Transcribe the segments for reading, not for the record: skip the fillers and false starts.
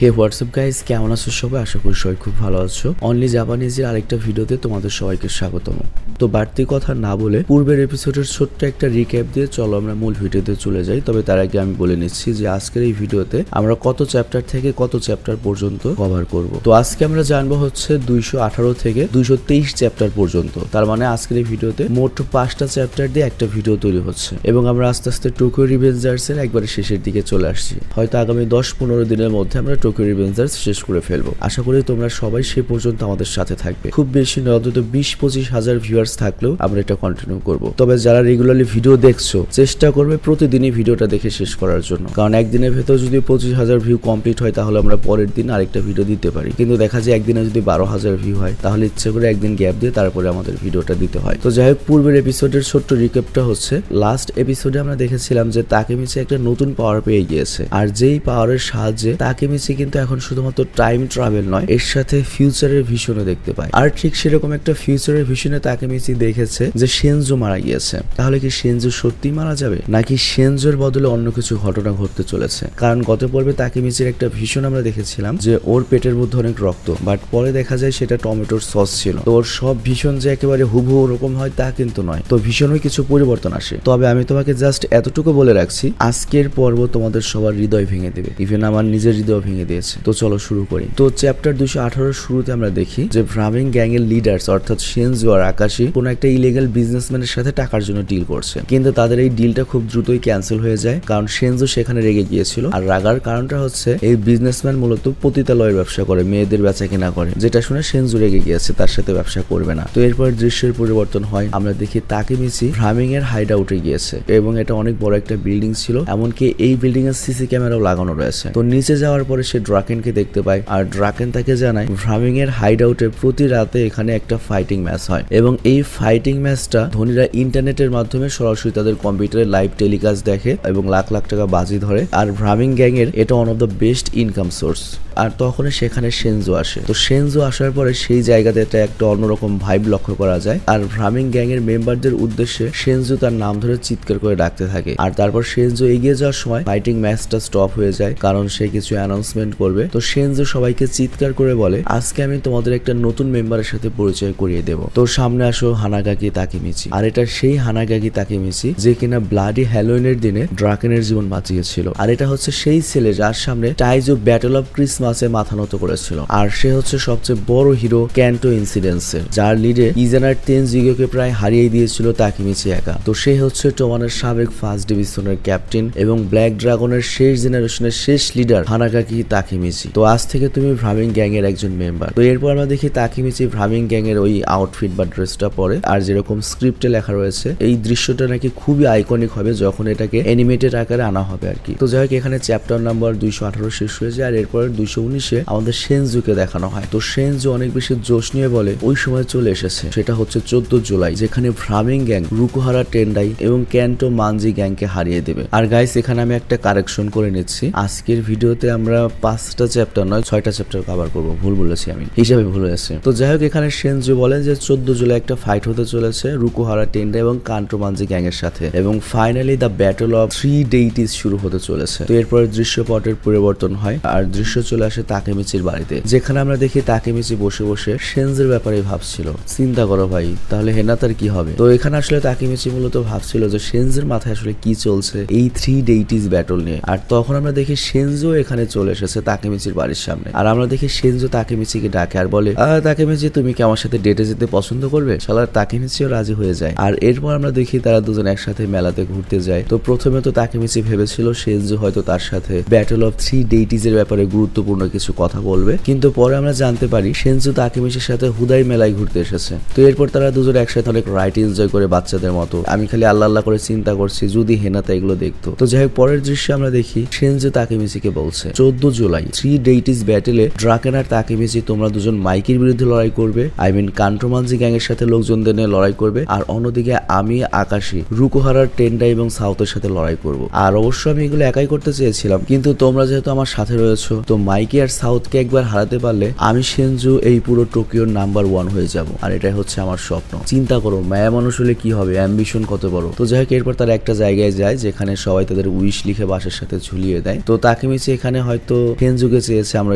হে WhatsApp guys, কেমন আছো সবাই? আশা করি সবাই খুব ভালো আছো। অনলি জাপানিজের আরেকটা ভিডিওতে তোমাদের সবাইকে স্বাগতম। তো বাড়তি কথা না বলে পূর্বের এপিসোডের ছোট্ট একটা রিক্যাপ দিয়ে চলো আমরা মূল ভিডিওতে চলে যাই। তবে তার আগে আমি বলে নিচ্ছি যে আজকের এই ভিডিওতে আমরা কত চ্যাপ্টার থেকে কত চ্যাপ্টার পর্যন্ত কভার করব। তো আজকে আমরা জানবো হচ্ছে 218 থেকে 223 চ্যাপ্টার পর্যন্ত। তার মানে আজকের এই ভিডিওতে মোট 5টা চ্যাপ্টার দিয়ে একটা ভিডিও তৈরি হচ্ছে এবং আমরা আস্তে আস্তে টোকিও রিভেঞ্জার্স এর একবারে শেষের দিকে চলে আসছি। হয়তো আগামী 10-15 দিনের মধ্যে আমরা টোকিও রিভেঞ্জার্স শেষ করে ফেলবো। আশা করি তোমরা সবাই সে পর্যন্ত আমাদের সাথে থাকবে। খুব বেশি নয়, অন্তত 20-25 হাজার ভিউয়ার্স থাকলেও আমরা এটা কন্টিনিউ করব। তবে যারা রেগুলারলি ভিডিও দেখছো চেষ্টা করবে প্রতিদিনই ভিডিওটা দেখে শেষ করার জন্য, কারণ একদিনের ভেতর যদি 25,000 ভিউ কমপ্লিট হয় তাহলে আমরা পরের দিন আরেকটা ভিডিও দিতে পারি। কিন্তু দেখা যায় একদিনে যদি 12,000 ভিউ হয় তাহলে ইচ্ছে করে একদিন গ্যাপ দিয়ে তারপরে আমাদের ভিডিওটা দিতে হয়। তো যাই হোক, পূর্বের এপিসোডের ছোট্ট রিক্যাপটা হচ্ছে লাস্ট এপিসোডে আমরা দেখেছিলাম যে তাকেমিচি একটা নতুন পাওয়ার পেয়ে গিয়েছে, আর যেই পাওয়ারের সাহায্যে তাকেমিচি কিন্তু এখন শুধুমাত্র টাইম ট্রাভেল নয়, এর সাথে ফিউচারের ভিশনও দেখতে পায়। আর ঠিক সেরকম একটা ফিউচারের ভিশনে তাকেমিচি দেখেছে যে সেনজো মারা গিয়েছে। তাহলে কি সেনজো সত্যি মারা যাবে, নাকি সেনজোর বদলে অন্য কিছু ঘটনা ঘটতে চলেছে? কারণ গত পর্বে তাকেমিচির একটা ভিশন আমরা দেখেছিলাম যে ওর পেটের মধ্যে অনেক রক্ত, বাট পরে দেখা যায় সেটা টমেটোর সস ছিল। তো ওর সব ভিশন যে একেবারে হুবহু ওরকম হয় তা কিন্তু নয়, তো ভিশনও কিছু পরিবর্তন আসে। তবে আমি তোমাকে জাস্ট এতটুকু বলে রাখছি, আজকের পর্ব তোমাদের সবার হৃদয় ভেঙে দেবে, ইভেন আমার নিজের হৃদয় ভেঙে দিয়েছে। তো চলো শুরু করি। তো চ্যাপ্টার 218 শুরুতে আমরা দেখি যে ভ্রামিং গ্যাং এর লিডার্স অর্থাৎ সেনজো আর আকাশি কোন একটা ইলিগাল বিজনেসম্যানের সাথে টাকার জন্য ডিল করছে, কিন্তু তাদের এই ডিলটা খুব দ্রুতই ক্যান্সেল হয়ে যায়, কারণ সেনজো সেখানে রেগে গিয়েছিল। আর রাগার কারণটা হচ্ছে এই বিজনেসম্যান মূলত পতিতালয়ের ব্যবসা করে, মেয়েদের বেচা কেনা করে, যেটা শুনে সেনজো রেগে গিয়েছে, তার সাথে ব্যবসা করবে না। তো এরপর দৃশ্যের পরিবর্তন হয়, আমরা দেখি তাকেমিচি ভ্রামিং এর হাইড আউটে গিয়েছে এবং এটা অনেক বড় একটা বিল্ডিং ছিল, এমনকি এই বিল্ডিং এর সিসি ক্যামেরাও লাগানো রয়েছে। তো নিচে যাওয়ার পরে সে ড্রাকেনকে দেখতে পায়, আর ড্রাকেন তাকে জানায় ভ্রামিং এর হাইড আউটে প্রতি রাতে এখানে একটা ফাইটিং ম্যাচ হয় এবং এই ফাইটিং ম্যাচটা ধনীরা ইন্টারনেটের মাধ্যমে সরাসরি তাদের কম্পিউটারে লাইভ টেলিকাস্ট দেখে এবং লাখ লাখ টাকা বাজি ধরে। আর ভ্রামিং গ্যাং এর এটা one of the best income source. আর তখন সেখানে সেনজো আসে। তো সেনজো আসার পরে সেই জায়গাতে একটা অন্যরকম ভাইব লক্ষ্য করা যায়, আর ভ্রামিং গ্যাং এর মেম্বারদের উদ্দেশ্যে সেনজো তার নাম ধরে চিৎকার করে ডাকতে থাকে। আর তারপর সেনজো এগিয়ে যাওয়ার সময় ফাইটিং ম্যাচটা স্টপ হয়ে যায়, কারণ সে কিছু অ্যানাউন্সমেন্ট করবে। তো সেনজো সবাইকে চিৎকার করে বলে, আজকে আমি তোমাদের একটা নতুন মেম্বারের সাথে পরিচয় করিয়ে দেব। তো সামনে আসো হানাগাকি তাকেমিচি। আর এটা সেই হানাগাকি তাকেমিচি যে কিনা ব্লাডি হ্যালোইনের দিনে ড্রাকেনের জীবন বাঁচিয়েছিল। আর এটা হচ্ছে সেই ছেলে যার সামনে টাইজো ব্যাটল অফ ক্রিসমাসে মাথা নত করেছিল। আর সে হচ্ছে সবচেয়ে বড় হিরো ক্যান্টো ইনসিডেন্টসের, যার লিডে ইজানার তেনজিগোকে প্রায় হারিয়ে দিয়েছিল তাকেমিচি একা। তো সে হচ্ছে টোমানের সাবেক ফার্স্ট ডিভিশনের ক্যাপ্টেন এবং ব্ল্যাক ড্রাগনের শেষ জেনারেশনের শেষ লিডার হানাগাকি তাকেমিচি। তো আজ থেকে তুমি ভ্রামিং গ্যাং এর একজন মেম্বার। তো এরপর আমরা দেখি তাকেমিচি ভ্রামিং গ্যাং এর ওই আউটফিট বা ড্রেসটা পরে, আর যেরকম স্ক্রিপ্টে লেখা রয়েছে এই দৃশ্যটা নাকি খুবই আইকনিক হবে যখন এটাকে অ্যানিমেটেড আকারে আনা হবে আর কি। তো যাই হোক, এখানে চ্যাপ্টার নাম্বার 218 শেষ হয়ে যায়, আর এরপর 219-এ আমাদের সেনজুকে দেখানো হয়। তো সেনজু অনেক বেশি জোশ নিয়ে বলে ওই সময় চলে এসেছে, সেটা হচ্ছে 14 জুলাই, যেখানে ভ্রামিং গ্যাং রুকুহারা টেন্ডাই এবং ক্যান্টো মানজি গ্যাংকে হারিয়ে দেবে। আর গাইস, এখানে আমি একটা কারেকশন করে নিচ্ছি, আজকের ভিডিওতে আমরা 5টা চ্যাপ্টার নয় 6টা চ্যাপ্টার কভার করবো। ভুল বলেছি, আমি হিসাবে ভুল হয়েছে। তো যাই হোক, এখানে সেনজু বলেন যে 14 জুলাই একটা ফাইট হতে চলেছে রুকুহারা টেন্ডাই এবং কান্টো মানজি গ্যাং এর সাথে, এবং finally the battle of 3 deities শুরু হতে চলেছে। তো এরপর দৃশ্যপটের পরিবর্তন হয়, আর দৃশ্য চলে আসে তাকেমিচির বাড়িতে, যেখানে আমরা দেখি তাকেমিচি বসে বসে সেনজের ব্যাপারে ভাবছিল। চিন্তা করো ভাই, তাহলে হেনাতার কি হবে? তো এখানে আসলে তাকেমিচি মূলত ভাবছিল যে সেনজের মাথায় আসলে কি চলছে এই 3 ডেইটিস ব্যাটল নিয়ে। আর তখন আমরা দেখি সেনজো এখানে চলে এসেছে তাকেমিচির বাড়ির সামনে, আর আমরা দেখি সেনজো তাকেমিচিকে ডাকে আর বলে, তাকেমিচি তুমি কি আমার সাথে ডেটে যেতে পছন্দ করবে? শালার তাকেমিচিও রাজি হয়ে যায়। আর এরপর আমরা দেখি তারা দুজন একসাথে মেলাতে ঘুরতে যায়। তো প্রথমে তো তাকেমিচি ভেবেছিল সেনজো হয়তো তার সাথে ব্যাটল অফ 3 ডেইটিস এর ব্যাপারে গুরুত্বপূর্ণ কিছু কথা বলবে, কিন্তু পরে আমরা জানতে পারি সেনজো তাকেমিচির সাথে হুদাই মেলায় ঘুরতে এসেছে। তো এরপর তারা দুজন একসাথে অনেক রাইট এনজয় করে বাচ্চাদের মতো। আমি খালি আল্লাহ আল্লাহ করে চিন্তা করছি যদি হেনাতা এগুলো দেখতো। তো যাই হোক, পরের দৃশ্যে আমরা দেখি সেনজো তাকেমিচিকে বলছে 14 জুলাই 3 ডেইটিস ব্যাটেলে ড্রাকেন আর তাকেমিচি তোমরা দুজন মাইকির বিরুদ্ধে লড়াই করবে, I mean Kanto Manji gang এর সাথে লোকজনদের নিয়ে লড়াই করবে, আর অন্যদিকে আমি আকাশি রুকুহারার টেন্ডাই এবং সাউথের সাথে লড়াই করব। আর অবশ্য আমি এগুলো একাই করতে চেয়েছিলাম, কিন্তু তোমরা যেহেতু আমার সাথে রয়েছো, তো মাইকি আর সাউথকে একবার হারাতে পারলে আমি সেনজু এই পুরো টোকিওর নাম্বার 1 হয়ে যাব, আর এটাই হচ্ছে আমার স্বপ্ন। চিন্তা করো মায়া মানুষ হলে কি হবে, অ্যাম্বিশন কত বড়। তো যাই হোক, এরপর তারা একটা জায়গায় যায় যেখানে সবাই তাদের উইশ লিখে বাসের সাথে ঝুলিয়ে দেয়। তো তাকেমিচি এখানে হয়তো সেনজুকে চেয়েছে, আমরা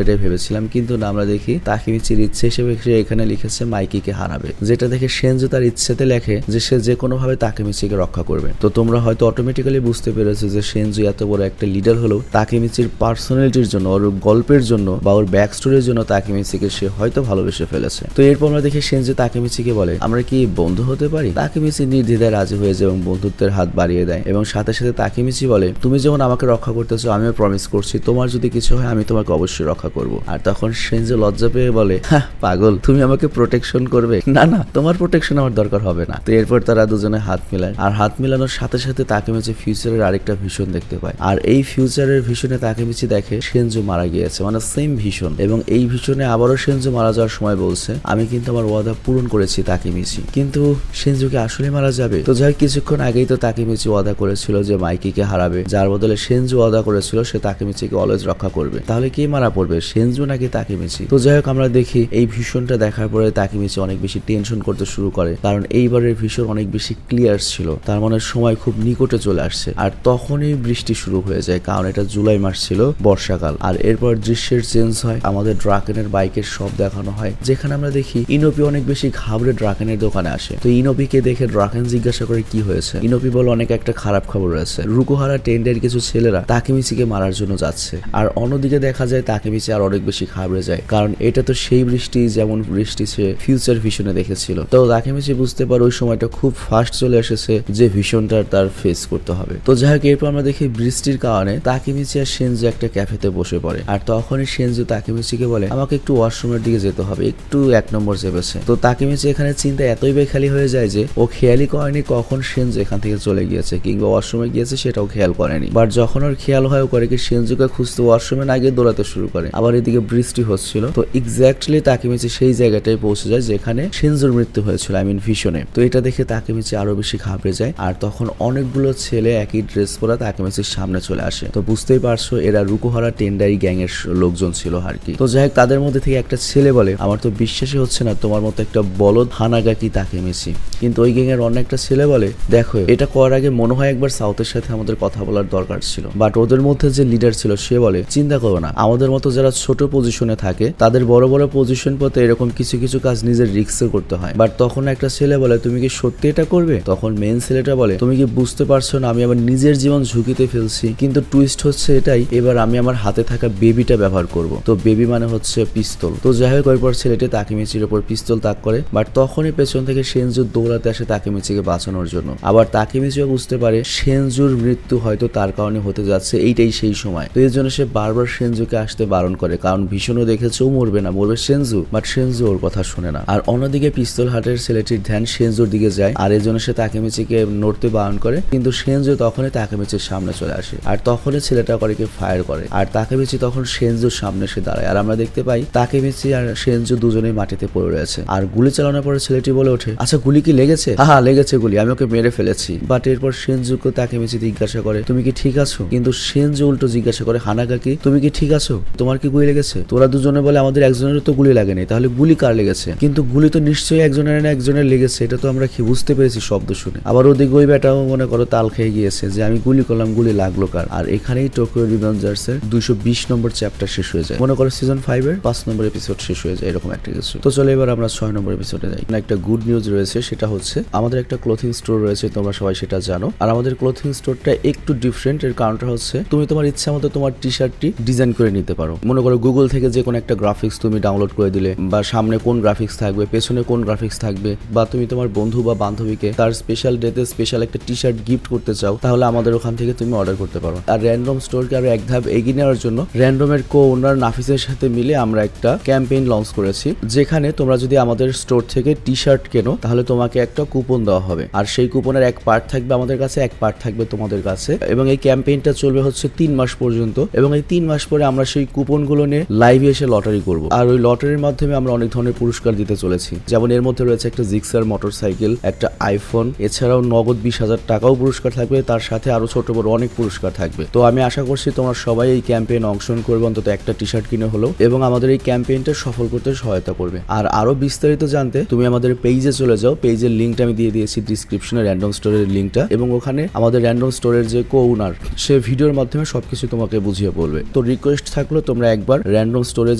এটাই ভেবেছিলাম, কিন্তু না, আমরা দেখি তাকেমিচির ইচ্ছে হিসেবে সে এখানে লিখেছে মাইকিকে হারাবে, যেটা দেখে সেনজু তার ইচ্ছেতে লেখে যে সে যে কোনো ভাবে তাকেমিচিকে রক্ষা করবে। তো তোমরা হয়তো অটোমেটিক্যালি বুঝতে পেরেছো যে সেনজু এত বড় একটা লিডার হলেও তাকেমিচির পার্সোনালিটির জন্য, ওর গল্পের জন্য বা ওর ব্যাক স্টোরির জন্য তাকেমিচিকে সে হয়তো ভালোবেসে ফেলেছে। তো এরপর আমরা দেখি সেনজু তাকেমিচিকে বলে আমরা কি বন্ধু হতে পারি? তাকেমিচি নির্দ্বিধায় রাজি হয়ে যায় এবং বন্ধুত্বের হাত বাড়িয়ে দেয়, এবং সাথে সাথে তাকেমিচি বলে তুমি যেমন আমাকে রক্ষা করতেছো আমিও প্রমিস করছি তোমার যদি কিছু হয় আমি তোমাকে অবশ্যই রক্ষা করব। আর তখন সেনজু লজ্জা পেয়ে বলে হ্যাঁ পাগল, তুমি আমাকে প্রোটেকশন করবে? না না, তোমার প্রোটেকশন আমার দরকার হবে না। তো এরপর তারা দুজনে হাত মিলায়, আর হাত মিলানোর সাথে সাথে তাকেমিচি ফিউচারের আরেকটা ভিশন দেখতে পায়, আর এই ফিউচারের ভিশনে তাকেমিচি দেখে সেনজু মারা গিয়েছে, মানে সেম ভিশন, এবং এই ভিশনে আবারও সেনজু মারা যাওয়ার সময় বলছে আমি কিন্তু আমার ওয়াদা পূরণ করেছি তাকেমিচি। কিন্তু সেনজুকে আসলে মারা যাবে? তো যাই কিছুক্ষণ আগেই তো তাকেমিচি ওয়াদা করেছিল যে মাইকিকে হারাবে, যার বদলে সেনজু ওয়াদা করেছিল সে তাকেমিচিকে অলওয়েজ রক্ষা করবে। তাহলে কে মারা পড়বে, সেনজু নাকি তাকেমিচি? তো যাই হোক আমরা দেখি এই ভিশনটা দেখার পরে তাকেমিচি অনেক বেশি টেনশন করতে শুরু করে, কারণ এইবারের ভিশন অনেক বেশি ক্লিয়ার ছিল, তার মানে সময় খুব নিকটে চলে আসছে। আর তখনই বৃষ্টি শুরু হয়ে যায়, কারণ এটা জুলাই মাস ছিল, বর্ষাকাল। আর এরপর দৃশ্যের চেঞ্জ হয়, আমাদের ড্রাকেনের বাইকের সব দেখানো হয়, যেখানে আমরা দেখি ইনোপি অনেক বেশি ঘাবড়ে ড্রাকেনের দোকানে আসে। তো ইনোপিকে দেখে ড্রাকেন জিজ্ঞাসা করে কি হয়েছে। ইনোপি বলে অনেক একটা খারাপ খবর রয়েছে, রুকুহারা টেন্ডের কিছু ছেলেরা তাকেমিচিকে মারার জন্য যাচ্ছে। আর অন্যদিকে দেখা যায় তাকেমিচি আর অনেক বেশি ঘাবড়ে যায়, কারণ এটা তো সেই বৃষ্টি যেমন বৃষ্টি সে ফিউচার ভিশনে দেখেছিল। তো তাকেমিচি বুঝতে পারে ওই সময়টা খুব ফাস্ট চলে এসেছে যে ভিশনটা তার ফেস করতে হবে। তো যাই হোক এরপর আমরা দেখি বৃষ্টির কারণে তাকেমিচি আর সেনজু একটা ক্যাফেতে বসে পড়ে, আর তখনই সেনজু তাকেমিচিকে বলে আমাকে একটু ওয়াশরুমের দিকে যেতে হবে, একটু 1 নম্বর চেপেছে। তো তাকেমিচি এখানে চিন্তা এতই বেখালি হয়ে যায় যে ও খেয়ালই করেনি কখন সেনজু এখান থেকে চলে গিয়েছে কিংবা ওয়াশরুমে গিয়েছে সেটাও খেয়াল করেনি। বাট যখন ওর খেয়াল হয় ও করে কি সেনজুকে খুঁজতে ওয়াশরুমে না গিয়ে দৌড়াতে শুরু করে। আবার এদিকে বৃষ্টি হচ্ছিল, তো এক্স্যাক্টলি তাকেমিচি সেই জায়গাটায় পৌঁছে যায় যেখানে সেনজুর মৃত্যু হয়েছিল, আই মিন ভিশনে। তো এটা দেখে তাকেমিচি আরো বেশি ঘাবড়ে যায়, আর তখন অনেকগুলো ছেলে একই ড্রেস পরা তাকেমিচির সামনে চলে আসে। তো বুঝতেই পারছো এরা রুকুহারা টেন্ডারি গ্যাং এর লোকজন ছিল আর কি। তো যাই হোক তাদের মধ্যে থেকে একটা ছেলে বলে আমার তো বিশ্বাসই হচ্ছে না তোমার মতো একটা বলদ হানাগাকি তাকেমিচি। কিন্তু ওই গ্যাং এর অন্য একটা ছেলে বলে দেখো এটা করার আগে মনে হয় একবার সাউথের সাথে আমাদের কথা বলার দরকার ছিল। বাট ওদের মধ্যে যে লিডার ছিল সে বলে চিন্তা করো না, আমাদের মতো যারা ছোট পজিশনে থাকে তাদের বড় বড় পজিশন পেতে এরকম কিছু কিছু কাজ নিজের রিস্কে করতে হয়। বাট তখন একটা ছেলে বলে তুমি কি সত্যি এটা করবে? তখন মেন ছেলেটা বলে তুমি কি বুঝতে পারছো না আমি আমার নিজের জীবন ঝুঁকিতে ফেলছি, কিন্তু টুইস্ট হচ্ছে এটাই এবার আমি আমার হাতে থাকা বেবিটা ব্যবহার করব। তো বেবি মানে হচ্ছে পিস্তল। তো যাই হোক ওইপর ছেলেটি তাকেমিচির উপর পিস্তল তাক করে, বাট তখনই পেছন থেকে সেনজু দৌড়াতে আসে তাকেমিচিকে বাঁচানোর জন্য। আবার তাকেমিচিও বুঝতে পারে সেনজুর মৃত্যু হয়তো তার কারণে হতে যাচ্ছে, এইটাই সেই সময়। তো এর জন্য সে বারবার সেনজুকে আসতে বারণ করে, কারণ ভীষণও দেখেছে ও মরবে না, মরবে সেনজু, বাট সেনজু ওর কথা শুনে না। আর অন্যদিকে পিস্তল হাটের ছেলেটির ধ্যান সেনজুর দিকে যায়, আর এর জন্য সে তাকেমিচিকে নড়তে বারণ করে, কিন্তু সেনজু তখনই তাকেমিচির সামনে চলে আসে, আর তখনই ছেলেটা করে ফায়ার করে, আর তাকেমিচি তখন সেনজুর সামনে এসে দাঁড়ায়। আর আমরা দেখতে পাই তাকেমিচি আর সেনজু দুজনেই মাটিতে পড়ে রয়েছে। আর গুলি চালানোর পরে ছেলেটি বলে ওঠে আচ্ছা গুলি কি লেগেছে? হ্যাঁ লেগেছে গুলি, আমি ওকে মেরে ফেলেছি। বাট এরপর সেনজুকে তাকেমিচি জিজ্ঞাসা করে তুমি কি ঠিক আছো? কিন্তু সেনজু উল্টো জিজ্ঞাসা করে হানাগাকি তুমি কি ঠিক আছো? তোমার কি গুলি লেগেছে? তোরা দুজনে বলে আমাদের একজনের তো গুলি লাগেনি, তাহলে গুলি কার লেগেছে? কিন্তু গুলি তো নিশ্চয়ই একজনের না একজনের লেগেছে, এটা তো আমরা কি বুঝতে পেরেছি শব্দ শুনে। আবার ওদিকে ওই ব্যাটাও মনে করো তাল খেয়ে গিয়েছে যে আমি গুলি করলাম, গুলি লাগলো কার? আর এখানেই টোকিও রিভেঞ্জার্স এর 220 নম্বর চ্যাপ্টার শেষ হয়ে যায়, মনে করো সিজন 5 এর 5 নম্বর এপিসোড শেষ হয়ে যায়, এরকম একটা কিছু। তো চলো এবার আমরা 6 নম্বর এপিসোডে যাই। একটা গুড নিউজ রয়েছে, সেটা হচ্ছে আমাদের একটা ক্লোথিং স্টোর রয়েছে, তোমরা সবাই সেটা জানো। আর আমাদের ক্লোথিং স্টোরটা একটু ডিফারেন্ট, এর কারণটা হচ্ছে তুমি তোমার ইচ্ছা মতো তোমার টি শার্টটি ডিজাইন করে নিতে পারো। মনে করো গুগল থেকে যে কোনো একটা গ্রাফিক্স তুমি ডাউনলোড করে দিলে, বা সামনে কোন গ্রাফিক্স থাকবে, পেছনে কোন গ্রাফিক্স থাকবে, বা তুমি তোমার বন্ধু বা বান্ধবীকে তার স্পেশাল ডেতে স্পেশাল একটা টি শার্ট গিফট করতে চাও, তাহলে আমাদের ওখান থেকে তুমি অর্ডার করতে পারো। আর র্যান্ডম স্টোরকে আরো এক ধাপ এগিয়ে নেওয়ার জন্য র্যান্ডমের কো ওনার নাফিসের সাথে মিলে আমরা একটা ক্যাম্পেইন লঞ্চ করেছি, যেখানে তোমরা যদি আমাদের স্টোর থেকে টি শার্ট কেনো তাহলে তোমাকে একটা কুপন দেওয়া হবে, আর সেই কুপনের এক পার্ট থাকবে আমাদের কাছে, এক পার্ট থাকবে তোমাদের কাছে। এবং এই ক্যাম্পেইনটা চলবে হচ্ছে 3 মাস পর্যন্ত, এবং এই 3 মাস পরে আমরা সেই কুপনগুলো নিয়ে লাইভে এসে লটারি করব। আর ওই লটারির মাধ্যমে আমরা অনেক ধরনের পুরস্কার দিতে চলেছি, যেমন এর মধ্যে রয়েছে একটা জিক্সার মোটরসাইকেল, একটা আইফোন, এছাড়াও নগদ 20,000 টাকাও পুরস্কার থাকবে, তার সাথে আরো ছোট বড় অনেক পুরস্কার থাকবে। তো আমি আশা করছি তোমরা সবাই এই ক্যাম্পেইনে অংশগ্রহণ করবে, অন্তত একটা টি শার্ট কিনে হলো, এবং আমাদের এই ক্যাম্পেইনটা সফল করতে সহায়তা করবে। আর আরো বিস্তারিত জানতে তুমি আমাদের পেজে চলে যাও, পেজের লিঙ্কটা আমি দিয়ে দিয়েছি ডিসক্রিপশনে, র্যান্ডম স্টোরের লিঙ্কটা, এবং ওখানে আমাদের র্যান্ডম স্টোরের যে কো ওনার সে ভিডিওর মাধ্যমে সবকিছু তোমাকে বুঝিয়ে বলবে। তো রিকোয়েস্ট থাকলো তোমরা একবার র্যান্ডম স্টোরে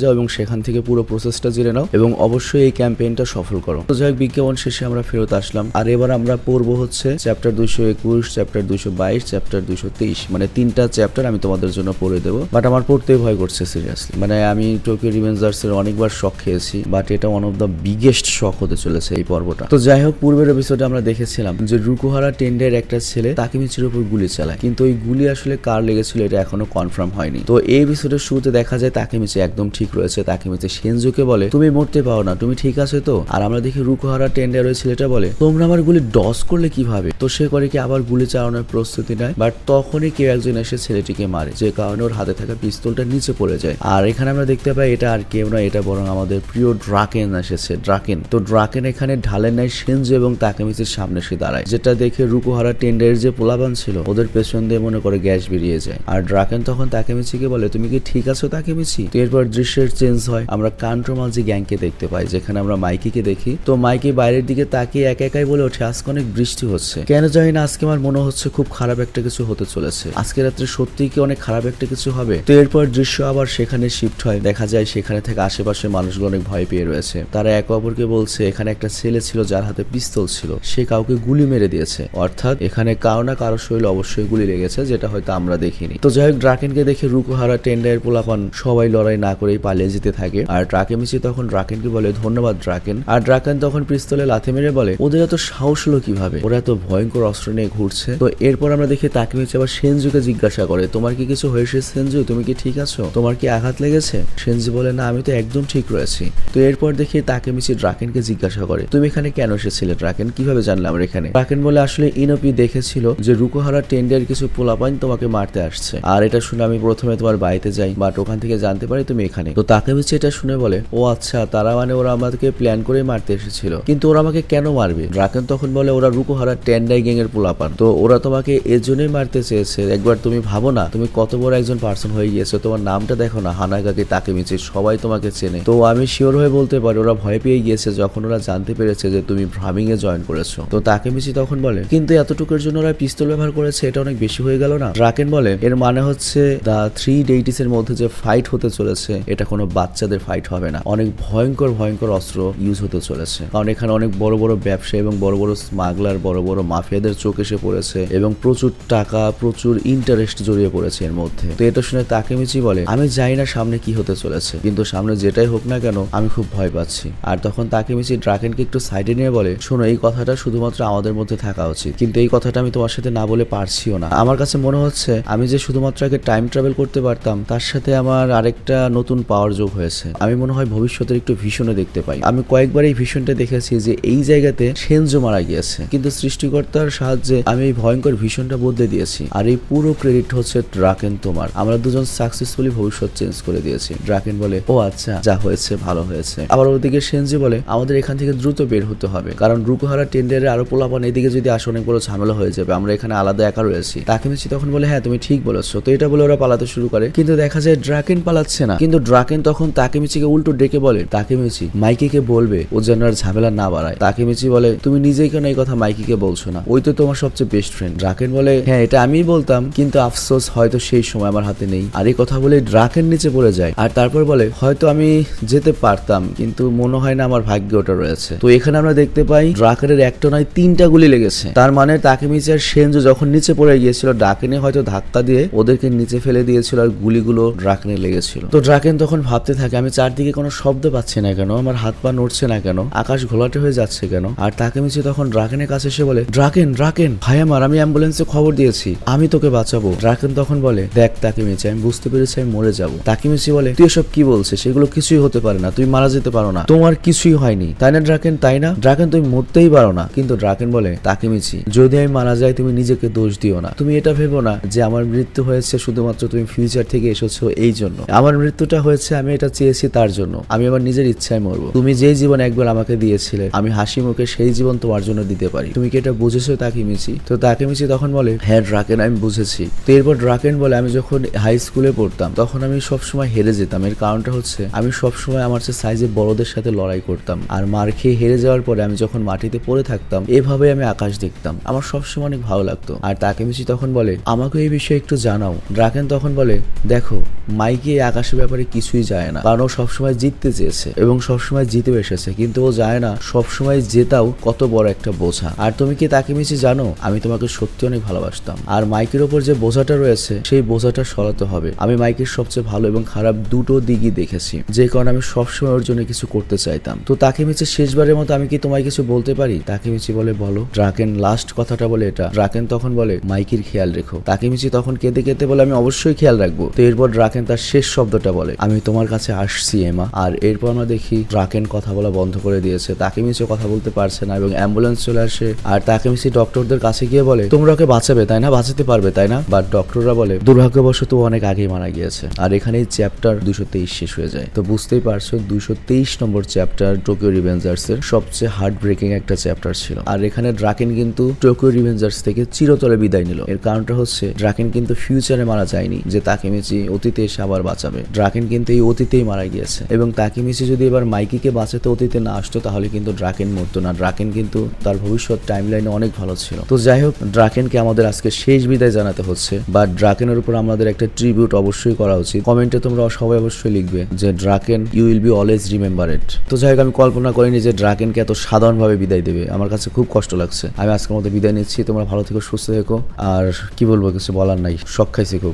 যাও এবং সেখান থেকে পুরো প্রসেসটা জেনে নাও এবং অবশ্যই এই ক্যাম্পেইনটা সফল করো। তো যাই হোক, বিজ্ঞাপন শেষে আমরা ফেরত আসলাম আর এবার আমরা পড়বো হচ্ছে চ্যাপ্টার 221, চ্যাপ্টার 222, চ্যাপ্টার 223, মানে 3টা চ্যাপ্টার আমি তোমাদের জন্য পড়ে দেবো। বাট আমার পড়তেই ভয় করছে সিরিয়াসলি। মানে আমি টোকিও রিভেঞ্জার্স এর অনেকবার শখ খেয়েছি, বাট এটা ওয়ান অফ দ্য বিগেস্ট শখ হতে চলেছে এই পর্বটা। তো যাই হোক, পূর্বের এপিসোডে আমরা দেখেছিলাম যে রুকুহারা টেন্ডের একটা ছেলে তাকেমিচির উপর গুলি চালায়, কিন্তু ওই গুলি আসলে কার লেগেছিল এটা এখনো কনফার্ম হয়নি। তো এই এপিসোডের শুরুতে দেখা যায় তাকেমিচি একদম ঠিক রয়েছে। তাকেমিচি সেনজুকে বলে তুমি মরতে পাও না, তুমি ঠিক আছে তো? আর আমরা দেখি রুকুহারা টেন্ডের ওই ছেলেটা বলে তোমরা আমার গুলি ডস করলে কিভাবে? তো সে করে কি আবার গুলি চালানোর প্রস্তুতি নেয়, বাট তখনই কেউ একজন এসে ছেলেটিকে মারে, যে কারণে ওর হাতে থাকা পিস্তলটা নিচে পড়ে যায়। আর এখানে আমরা দেখতে পাই এটা আর কেউ নয়, এটা বরং আমাদের প্রিয় ড্রাকেন এসেছে। ড্রাকেন তো ড্রাকেন এখানে ঢালের নাই সেনজু এবং তাকেমিচির সামনে এসে দাঁড়ায়, যেটা দেখে রুকুহারা টেন্ডের যে পোলাবান ছিল ওদের পেছন দিয়ে মনে করে গ্যাস বেরিয়ে যায়। আর ড্রাকেন তখন তাকেমিচিকে বলে তুমি কি ঠিক আছো তাকেমিচি? তো এরপর দৃশ্যের চেঞ্জ হয়, আমরা কান্ট্রোমালজি গ্যাংকে দেখতে পাই, যেখানে আমরা মাইকিকে দেখি। তো মাইকি বাইরের দিকে তাকিয়ে একা একাই বলে ওঠে আজকে অনেক বৃষ্টি হচ্ছে, কেন জানি না আজকে আমার মনে হচ্ছে খুব খারাপ একটা কিছু হতে চলেছে, আজকে রাত্রে সত্যিই কি অনেক খারাপ একটা কিছু হবে? তো এরপর দৃশ্য আবার সেখানে শিফট হয়, দেখা যায় সেখানে থেকে আশেপাশে মানুষগুলো অনেক ভয় পেয়ে রয়েছে। তারা একে অপরকে বলছে এখানে একটা ছেলে ছিল যার হাতে পিস্তল ছিল, সে কাউকে গুলি মেরে দিয়েছে, অর্থাৎ এখানে কারো না কারো শরীরে অবশ্যই গুলি লেগেছে, যেটা হয়তো আমরা দেখিনি। তো যাই হোক, ড্রাকেনকে দেখে রুকুহারা টেন্ডের পোলাপান সবাই লড়াই না করেই পালিয়ে যেতে থাকে। আর তাকেমিচি তখন ড্রাকেনকে বলে ধন্যবাদ ড্রাকেন। আর ড্রাকেন তখন পিস্তলে লাথি মেরে বলে ওদের এত সাহস হলো কিভাবে, ওরা এত ভয়ঙ্কর অস্ত্র নিয়ে ঘুরছে। তো এরপর আমরা দেখি তাকেমিচি আবার সেনজুকে জিজ্ঞাসা করে তোমার কি কিছু হয়েছে সেনজু, তুমি কি ঠিক আছো, তোমার কি আঘাত লেগেছে? সেনজু বলে না, আমি তো একদম ঠিক রয়েছি। তো এরপর দেখি তাকেমিচি ড্রাকেনকে জিজ্ঞাসা করে তুমি এখানে কেন এসেছিলে ড্রাকেন, কিভাবে জানলে আমরা এখানে? ড্রাকেন বলে আসলে ইনোপি দেখেছিল যে রুকুহারা টেন্ডের কিছু পোলাপাইন তোমাকে মারতে আসছে, আর এটা শুনে আমি প্রথমে তোমার বাড়িতে যাই, বাট ওখান থেকে জানতে পারি তুমি এখানে। তো তাকেমিচি এটা শুনে বলে ও আচ্ছা, তারা মানে ওরা আমাদেরকে প্ল্যান করে মারতে এসেছিল, কিন্তু ওরা আমাকে কেন মারবে? ড্রাকেন তখন বলে ওরা রুকুহারা টেন্ডাই গ্যাং এর পোলাপান, তো ওরা তোমাকে এজন্যই মারতে চেয়েছে। একবার তুমি ভাবো না তুমি কত বড় একজন পার্সন হয়ে গিয়েছো, তোমার নামটা দেখো না, হানাগাকি তাকেমিচি, সবাই তোমাকে চেনে। তো আমি শিওর হয়ে বলতে পারি ওরা ভয় পেয়ে গিয়েছে যখন ওরা জানতে পেরেছে যে তুমি ভ্রামিং এ জয়েন করেছো। তো তাকেমিচি তখন বলে কিন্তু এতটুকুর জন্য ওরা পিস্তল ব্যবহার করেছে, এটা অনেক বেশি হয়ে গেল না? ড্রাকেন বলে এর মানে হচ্ছে দা 3 ডেইটিস এর মধ্যে যে ফাইট হতে চলেছে এটা কোনো বাচ্চাদের ফাইট হবে না, অনেক ভয়ঙ্কর ভয়ঙ্কর অস্ত্র ইউজ হতে চলেছে, কারণ এখানে অনেক বড় বড় ব্যবসা এবং বড় বড় স্মাগলার, বড় বড় মাফিয়াদের চোখ এসে পড়েছে এবং প্রচুর টাকা, প্রচুর ইন্টারেস্ট জড়িয়ে পড়েছে এর মধ্যে। তো এটা শুনে তাকেমিচি বলে আমি জানি না সামনে কি হতে চলেছে, কিন্তু সামনে যেটাই হোক না কেন আমি খুব ভয় পাচ্ছি। আর তখন তাকেমিচি ড্রাকেনকে একটু সাইডে নিয়ে বলে শোনো, এই কথাটা শুধুমাত্র আমাদের মধ্যে থাকা উচিত, কিন্তু এই কথাটা আমি তোমার সাথে না বলে পারছিও না। আমার কাছে মনে হচ্ছে আমি যে শুধুমাত্র আগে টাইম ট্রাভেল করতে পারতাম, তার সাথে আমার আরেকটা নতুন পাওয়ার যোগ হয়েছে। আমি মনে হয় ভবিষ্যতের একটু ভিশনে দেখতে পাই। আমি কয়েকবার এই ভিশনটা দেখেছি যে এই জায়গাতে সেনজো মারা গিয়েছে, কিন্তু সৃষ্টিকর্তার সাহায্যে আমি এই ভয়ঙ্কর ভিশনটা বদলে দিয়েছি, আর এই পুরো ক্রেডিট হচ্ছে ড্রাকেন তোমার। আমরা দুজন সাকসেসফুলি ভবিষ্যৎ চেঞ্জ করে দিয়েছি। ড্রাকেন বলে ও আচ্ছা, যা হয়েছে ভালো হয়েছে। আবার ওদিকে সেনজি বলে আমাদের এখান থেকে দ্রুত বের হতে হবে, কারণ রুকুহারা টেন্ডারে আরো পোলাপান এদিকে যদি আসে অনেক বড় ঝামেলা হয়ে যাবে, আমরা এখানে আলাদা একা রয়েছি। তাকেমিচি তখন বলে হ্যাঁ তুমি ঠিক বলেছো। তো এটা বলে ওরা পালাতে শুরু করে, কিন্তু দেখা যায় ড্রাকেন পালাচ্ছে না। কিন্তু ড্রাকেন তখন তাকেমিচিকে উল্টো ডেকে বলে তাকেমিচি মাইকিকে বলবে ও যেন আর ঝামেলা না বাড়ায়। তাকেমিচি বলে তুমি নিজেই কেন এই কথা মাইকিকে বলছো না, ওই তো তোমার সবচেয়ে বেস্ট ফ্রেন্ড। ড্রাকেন বলে হ্যাঁ এটা আমিই বলতাম, কিন্তু আফসোস হয়তো সেই সময় আমার হাতে নেই। আর এই কথা বলে ড্রাকেন নিচে পড়ে যায়, আর তারপর বলে হয়তো আমি যেতে পারতাম, কিন্তু মনে হয় না আমার ভাগ্যে ওটা রয়েছে। তো এখানে আমরা দেখতে পাই ড্রাকেনের একটা নয় 3টা গুলি লেগেছে, তার মানে তাকেমিচি আর সেনজো যখন নিচে পড়ে গিয়েছিল ড্রাকেনে হয়তো ধাক্কা দিয়ে ওদেরকে নিচে ফেলে দিয়েছিল, আর গুলিগুলো ড্রাকেনে লেগেছিল। তো ড্রাকেন তখন ভাবতে থাকে আমি চারদিকে কোনো শব্দ পাচ্ছি না কেন, আমার হাত পা নড়ছে না কেন, আকাশ ঘোলাটে হয়ে যাচ্ছে কেন? আর তাকেমিচি তখন ড্রাকেনের কাছে এসে বলে ড্রাকেন ড্রাকেন ভাই আমার, আমি অ্যাম্বুলেন্সে খবর দিয়েছি, আমি তোকে বাঁচাবো। ড্রাকেন তখন বলে দেখ তাকেমিচি, আমি বুঝতে পেরেছি আমি মরে যাবো। তাকেমিচি বলে তুই এসব কি বলছিস, সেগুলো কিছুই হতে পারে না, তুই মারা যেতে পারো না, তোমার কিছুই হয়নি তাই না ড্রাকেন, তাই না? ড্রাকেন তুমি মরতেই পারো না। কিন্তু ড্রাকেন বলে তাকেমিচি যদি আমি মারা যাই তুমি নিজেকে দোষ দিও না, তুমি এটা ভেবো না যে আমার মৃত্যু হয়েছে শুধুমাত্র তুমি ফিউচার থেকে এসেছো এই জন্য, আমার মৃত্যুটা হয়েছে আমি এটা চেয়েছি তার জন্য, আমি আমার নিজের ইচ্ছায় মরবো। তুমি যেই জীবন একবার আমাকে দিয়েছিলে আমি হাসি মুখে সেই জীবন তোমার জন্য দিতে পারি, তুমি কি এটা বুঝেছো তাকেমিচি? তো তাকেমিচি তখন বলে হ্যাঁ ড্রাকেন আমি বুঝেছি। তো এরপর ড্রাকেন বলে আমি যখন হাই স্কুলে পড়তাম তখন আমি সবসময় হেরে যেতাম, এর কারণটা হচ্ছে আমি সবসময় আমার সে সাইজে বড়দের সাথে লড়াই করতাম, আর মার খেয়ে হেরে যাওয়ার পরে আমি যখন মাটিতে পড়ে থাকতাম এভাবে আমি আকাশ দেখতাম, আমার সবসময় অনেক ভালো লাগতো। আর তাকেমিচি তখন বলে আমাকে এই বিষয়ে একটু জানাও। ড্রাকেন তখন বলে দেখো মাইকি এই আকাশের ব্যাপারে কিছুই যায় না, কারণ ও সবসময় জিততে চেয়েছে এবং সবসময় জিতেও এসেছে, কিন্তু ও যায় না সবসময় জেতাও কত বড় একটা বোঝা। আর তুমি কি তাকেমিচি জানো, আমি তোমাকে সত্যি অনেক ভালোবাসতাম, আর মাইকের ওপর যে বোঝাটা রয়েছে সেই বোঝাটা সরাতে হবে। আমি মাইকের সবচেয়ে ভালো এবং খারাপ দুটো দিকই দেখেছি, যে কারণে আমি সবসময় ওর জন্য কিছু করতে চাইতাম। তো তাকেমিচি শেষবারের মতো আমি কি তোমায় কিছু বলতে পারি? তাকেমিচি বলে বলো। ড্রাকেন লাস্ট কথাটা বলে এটা। ড্রাকেন তখন বলে মাইকির খেয়াল রেখো। তাকেমিচি তখন কেঁদে কেঁদে বলে আমি অবশ্যই খেয়াল রাখবো। তো এরপর ড্রাকেন তার শেষ শব্দটা বলে আমি তোমার কাছে আসছি এমা। আর এরপর আমরা দেখি ড্রাকেন কথা বলা বন্ধ করে দিয়েছে, তাকেমিচি কথা বলতে পারছে না এবং অ্যাম্বুলেন্স চলে আসে। আর তাকেমিচি ডক্টরদের কাছে গিয়ে বলে তোমরা ওকে বাঁচাবে তাই না, বাঁচাতে পারবে তাই না? বাট ডক্টররা বলে দুর্ভাগ্যবশত অনেক আগেই মারা গিয়েছে। আর এখানেই চ্যাপ্টার 223 শেষ হয়ে যায়। তো বুঝতেই পারছো 223 নম্বর চ্যাপ্টার টোকিও রিভেঞ্জার্স এর সবচেয়ে হার্ট ব্রেকিং একটা চ্যাপ্টার ছিল। আর এখানে ড্রাকেন কিন্তু টোকিও রিভেঞ্জার্স থেকে চিরতরে বিদায় নিল। এর কারণটা হচ্ছে ড্রাকেন কিন্তু ফিউচারে মারা যায়নি যে তাকেমিচি অতীতে এসে আবার বাঁচাবে। ড্রাকেন কিন্তু এই অতীতেই মারা গিয়েছে এবং তাকেমিচি যদি এবার মাইকিকে বাঁচাতে অতীতে না আসতো তাহলে কিন্তু ড্রাকেন মরতো না। ড্রাকেন কিন্তু তার ভবিষ্যৎ টাইমলাইনে অনেক ভালো ছিল। তো যাই হোক, ড্রাকেনকে আমাদের আজকে শেষ বিদায় জানাতে হচ্ছে, বা ড্রাকেনের উপর আমাদের একটা ট্রিবিউট অবশ্যই করা উচিত। কমেন্টে তোমরা সবাই অবশ্যই লিখবে যে ড্রাকেন ইউ উইল বি অলওয়েজ রিমেম্বারেড। তো যাই হোক, আমি কল্পনা করিনি যে ড্রাকেনকে এত সাধারণভাবে বিদায় দেবে। আমার কাছে খুব কষ্ট লাগছে। আমি আজকের মধ্যে বিদায় নিচ্ছি। তোমরা ভালো থেকো, সুস্থ থেকো। আর কি বলবো, কিছু বলার নাই, শখ খাইছি খুব।